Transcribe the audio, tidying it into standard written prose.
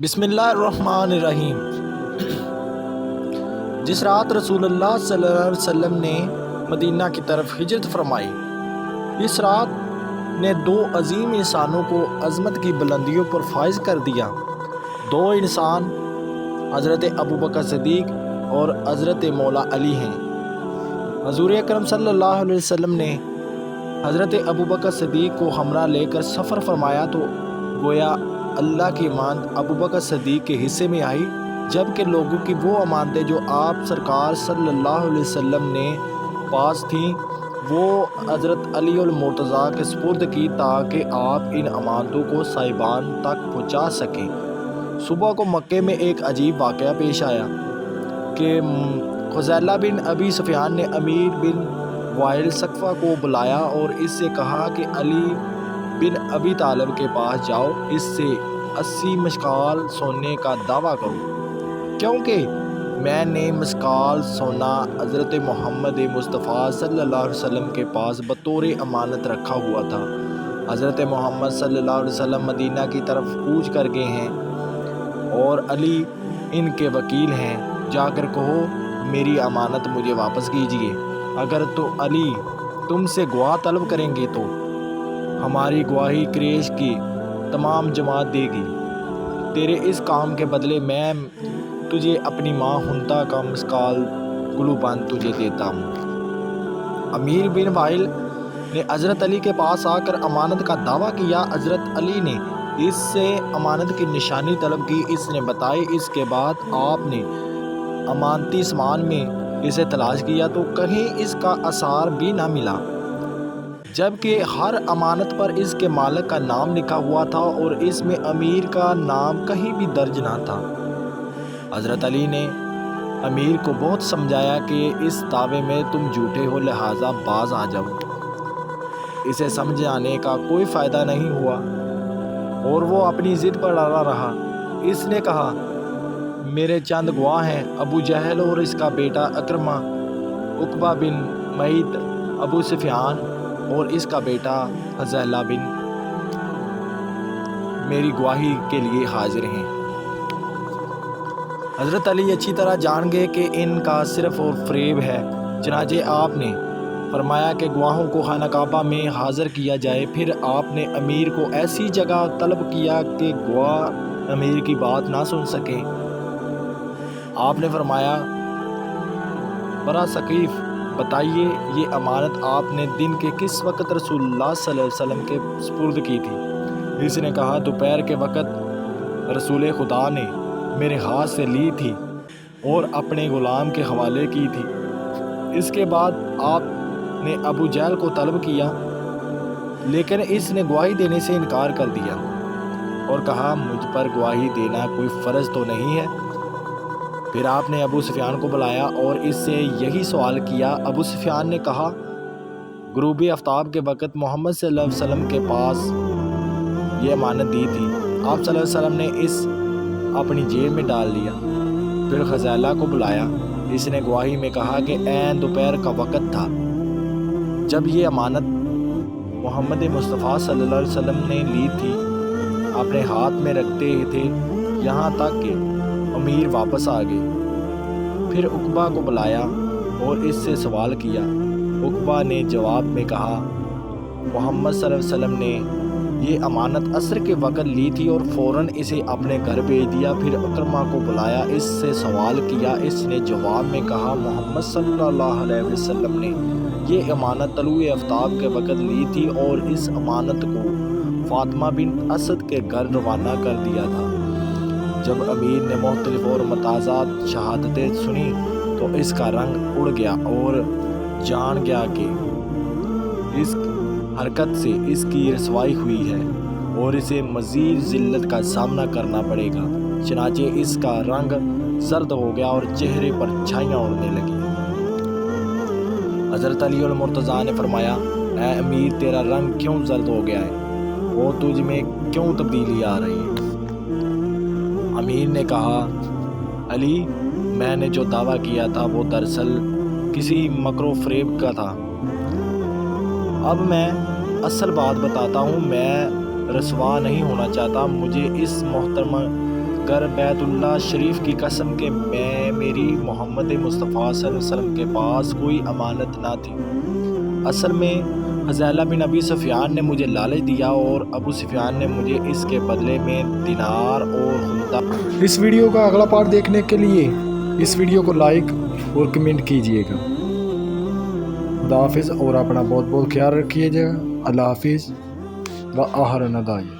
بسم اللہ الرحمن الرحیم۔ جس رات رسول اللہ صلی اللہ علیہ وسلم نے مدینہ کی طرف ہجرت فرمائی، اس رات نے دو عظیم انسانوں کو عظمت کی بلندیوں پر فائز کر دیا۔ دو انسان حضرت ابوبکر صدیق اور حضرت مولا علی ہیں۔ حضور اکرم صلی اللہ علیہ وسلم نے حضرت ابوبکر صدیق کو ہمراہ لے کر سفر فرمایا تو گویا اللہ کی امانت ابوبکر صدیق کے حصے میں آئی، جبکہ لوگوں کی وہ امانتیں جو آپ سرکار صلی اللہ علیہ وسلم نے پاس تھیں وہ حضرت علی المرتضیٰ کے سپرد کی تاکہ آپ ان امانتوں کو صاحبان تک پہنچا سکیں۔ صبح کو مکے میں ایک عجیب واقعہ پیش آیا کہ خزیلہ بن ابی سفیان نے امیر بن وائل ثقفہ کو بلایا اور اس سے کہا کہ علی بن ابی طالب کے پاس جاؤ، اس سے 80 مشکال سونے کا دعویٰ کرو، کیونکہ میں نے مشکال سونا حضرت محمد مصطفیٰ صلی اللہ علیہ وسلم کے پاس بطور امانت رکھا ہوا تھا۔ حضرت محمد صلی اللہ علیہ وسلم مدینہ کی طرف کوچ کر گئے ہیں اور علی ان کے وکیل ہیں، جا کر کہو میری امانت مجھے واپس کیجیے۔ اگر تو علی تم سے گواہ طلب کریں گے تو ہماری گواہی قریش کی تمام جماعت دے گی۔ تیرے اس کام کے بدلے میں تجھے اپنی ماں ہنتا کا مشکال گلوبند تجھے دیتا ہوں۔ امیر بن وائل نے حضرت علی کے پاس آ کر امانت کا دعویٰ کیا۔ حضرت علی نے اس سے امانت کی نشانی طلب کی، اس نے بتائی۔ اس کے بعد آپ نے امانتی سامان میں اسے تلاش کیا تو کہیں اس کا اثار بھی نہ ملا، جبکہ ہر امانت پر اس کے مالک کا نام لکھا ہوا تھا اور اس میں امیر کا نام کہیں بھی درج نہ تھا۔ حضرت علی نے امیر کو بہت سمجھایا کہ اس دعوے میں تم جھوٹے ہو، لہٰذا باز آ جاؤ۔ اسے سمجھانے کا کوئی فائدہ نہیں ہوا اور وہ اپنی ضد پر اڑا رہا۔ اس نے کہا میرے چند گواہ ہیں، ابو جہل اور اس کا بیٹا اکرمہ، عقبہ بن معیط، ابو سفیان اور اس کا بیٹا حذیلہ بن میری گواہی کے لیے حاضر ہیں۔ حضرت علی اچھی طرح جان گئے کہ ان کا صرف اور فریب ہے، چنانچہ آپ نے فرمایا کہ گواہوں کو خانہ کعبہ میں حاضر کیا جائے۔ پھر آپ نے امیر کو ایسی جگہ طلب کیا کہ گواہ امیر کی بات نہ سن سکیں۔ آپ نے فرمایا برا ثقیف، بتائیے یہ امانت آپ نے دن کے کس وقت رسول اللہ صلی اللہ علیہ وسلم کے سپرد کی تھی؟ اس نے کہا دوپہر کے وقت رسول خدا نے میرے ہاتھ سے لی تھی اور اپنے غلام کے حوالے کی تھی۔ اس کے بعد آپ نے ابو جہل کو طلب کیا، لیکن اس نے گواہی دینے سے انکار کر دیا اور کہا مجھ پر گواہی دینا کوئی فرض تو نہیں ہے۔ پھر آپ نے ابو سفیان کو بلایا اور اس سے یہی سوال کیا۔ ابو سفیان نے کہا غروب آفتاب کے وقت محمد صلی اللہ علیہ وسلم کے پاس یہ امانت دی تھی، آپ صلی اللہ علیہ وسلم نے اس اپنی جیب میں ڈال لیا۔ پھر خزیلہ کو بلایا، اس نے گواہی میں کہا کہ عین دوپہر کا وقت تھا جب یہ امانت محمد مصطفیٰ صلی اللہ علیہ وسلم نے لی تھی، اپنے ہاتھ میں رکھتے تھے یہاں تک کہ امیر واپس آ گئے۔ پھر عقبہ کو بلایا اور اس سے سوال کیا۔ عقبہ نے جواب میں کہا محمد صلی اللہ علیہ وسلم نے یہ امانت عصر کے وقت لی تھی اور فوراً اسے اپنے گھر بھیج دیا۔ پھر اکرمہ کو بلایا، اس سے سوال کیا۔ اس نے جواب میں کہا محمد صلی اللہ علیہ وسلم نے یہ امانت طلوع آفتاب کے وقت لی تھی اور اس امانت کو فاطمہ بن اسد کے گھر روانہ کر دیا تھا۔ جب امیر نے مختلف اور متضاد شہادتیں سنی تو اس کا رنگ اڑ گیا اور جان گیا کہ اس حرکت سے اس کی رسوائی ہوئی ہے اور اسے مزید ذلت کا سامنا کرنا پڑے گا۔ چنانچہ اس کا رنگ زرد ہو گیا اور چہرے پر چھائیاں اڑنے لگیں۔ حضرت علی المرتضیٰ نے فرمایا اے امیر تیرا رنگ کیوں زرد ہو گیا ہے اور تجھ میں کیوں تبدیلی آ رہی ہے؟ امیر نے کہا علی میں نے جو دعویٰ کیا تھا وہ دراصل کسی مکر و فریب کا تھا۔ اب میں اصل بات بتاتا ہوں، میں رسوا نہیں ہونا چاہتا۔ مجھے اس محترمہ مگر بیت اللہ شریف کی قسم کہ میری محمد مصطفیٰ صلی اللہ علیہ وسلم کے پاس کوئی امانت نہ تھی۔ اصل میں حذیلہ بن ابی سفیان نے مجھے لالچ دیا اور ابو سفیان نے مجھے اس کے بدلے میں دینار اور خندہ۔ اس ویڈیو کا اگلا پارٹ دیکھنے کے لیے اس ویڈیو کو لائک اور کمنٹ کیجئے گا۔ خدا حافظ اور اپنا بہت بہت خیال رکھیے گا۔ اللہ حافظ و آخر ندائی۔